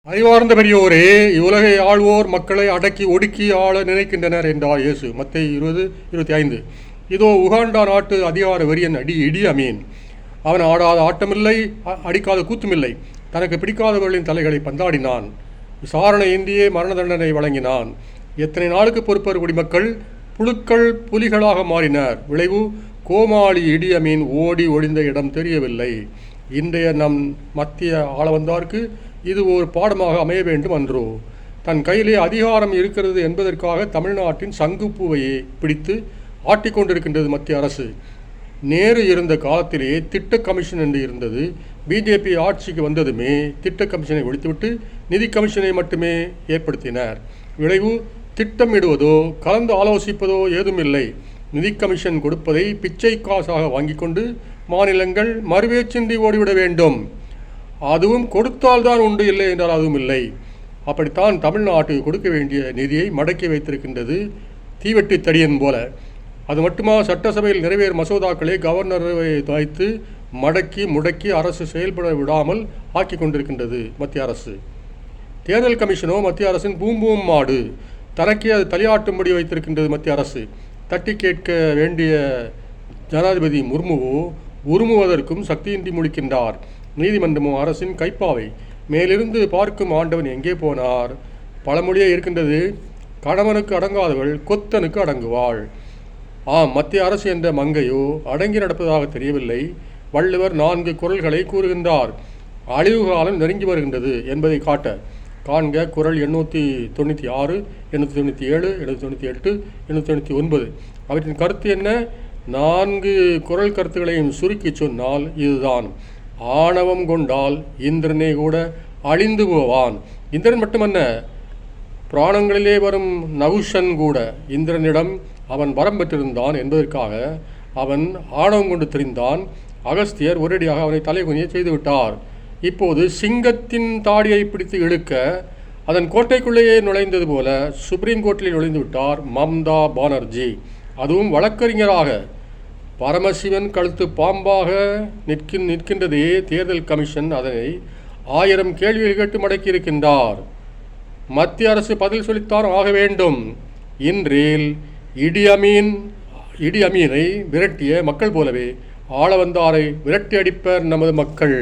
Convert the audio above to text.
அறிவார்ந்த பெரியோரே, இவ்வுலகை ஆள்வோர் மக்களை அடக்கி ஒடுக்கி ஆள நினைக்கின்றனர் என்றார் இயேசு. மத்தேயு 20:25. இதோ உகாண்டா நாட்டு அதிகார வெறியன் இடி அமீன். அவன் ஆடாத ஆட்டமில்லை, அடிக்காத கூத்துமில்லை. தனக்கு பிடிக்காதவர்களின் தலைகளை பந்தாடினான். விசாரணையின்றியே மரண தண்டனை வழங்கினான். எத்தனை நாளுக்கு பொறுப்பர் குடிமக்கள் புழுக்கள் புலிகளாக மாறினர். விளைவு, கோமாளி இடி அமீன் ஓடி ஒளிந்த இடம் தெரியவில்லை. இன்றைய நம் மத்திய ஆளவந்தார்க்கு இது ஒரு பாடமாக அமைய வேண்டும் அன்றோ? தன் கையிலே அதிகாரம் இருக்கிறது என்பதற்காக தமிழ்நாட்டின் சங்குப்பூவையை பிடித்து ஆட்டிக்கொண்டிருக்கின்றது மத்திய அரசு. நேரு இருந்த காலத்திலேயே திட்ட கமிஷன் என்று இருந்தது. பிஜேபி ஆட்சிக்கு வந்ததுமே திட்ட கமிஷனை ஒழித்துவிட்டு நிதி கமிஷனை மட்டுமே ஏற்படுத்தினர். விளைவு, திட்டமிடுவதோ கலந்து ஆலோசிப்பதோ ஏதுமில்லை. நிதி கமிஷன் கொடுப்பதை பிச்சை காசாக வாங்கி கொண்டு மாநிலங்கள் மறுவேச்சின்றி ஓடிவிட வேண்டும். அதுவும் கொடுத்தால்தான் உண்டு, இல்லை என்றால் அதுவும் இல்லை. அப்படித்தான் தமிழ்நாட்டுக்கு கொடுக்க வேண்டிய நிதியை மடக்கி வைத்திருக்கின்றது தீவெட்டி தடியன் போல. அது மட்டுமா, சட்டசபையில் நிறைவேறும் மசோதாக்களை கவர்னரை வைத்து மடக்கி முடக்கி அரசு செயல்பட விடாமல் ஆக்கி கொண்டிருக்கின்றது மத்திய அரசு. தேர்தல் கமிஷனோ மத்திய அரசின் பூம்பூம் மாடு. தனக்கே அது தலையாட்டும்படி வைத்திருக்கின்றது மத்திய அரசு. தட்டி கேட்க வேண்டிய ஜனாதிபதி முர்முவோ உருமுவதற்கும் சக்தியின்றி முடிக்கின்றார். நீதிமன்றமோ அரசின் கைப்பாவை. மேலிருந்து பார்க்கும் ஆண்டவன் எங்கே போனார்? பழமொழியே இருக்கின்றது, கணவனுக்கு அடங்காதவள் கொத்தனுக்கு அடங்குவாள். ஆம், மத்திய அரசு என்ற மங்கையோ அடங்கி நடப்பதாக தெரியவில்லை. வள்ளுவர் 4 குறள்களை கூறுகின்றார். அழிவு காலம் நெருங்கி வருகின்றது என்பதை காட்ட. காண்க குறள் 896, 897, 898, 899. அவற்றின் கருத்து என்ன? 4 குறள் கருத்துக்களையும் சுருக்கி சொன்னால் இதுதான்: ஆணவம் கொண்டால் இந்திரனே கூட அழிந்து போவான். இந்திரன் மட்டுமல்ல, புராணங்களிலே வரும் நகுஷன் கூட இந்திரனிடம் அவன் வரம் பெற்றிருந்தான் என்பதற்காக அவன் ஆணவம் கொண்டு திரிந்தான். அகஸ்தியர் ஒரேடியாக அவனை தலைகுனிய செய்துவிட்டார். இப்போது சிங்கத்தின் தாடியை பிடித்து இழுக்க அதன் கோட்டைக்குள்ளேயே நுழைந்தது போல சுப்ரீம் கோர்ட்டில் நுழைந்து விட்டார் மம்தா பானர்ஜி. அதுவும் வழக்கறிஞராக. பரமசிவன் கழுத்து பாம்பாக நிற்கின்றதே தேர்தல் கமிஷன் அதனை 1000 கேள்விகள் கேட்டு மடக்கியிருக்கின்றார். மத்திய அரசு பதில் சொல்லித்தான் ஆக வேண்டும். இன்றில் இடி அமீனை விரட்டிய மக்கள் போலவே ஆளவந்தாரை விரட்டி அடிப்பர் நமது மக்கள்.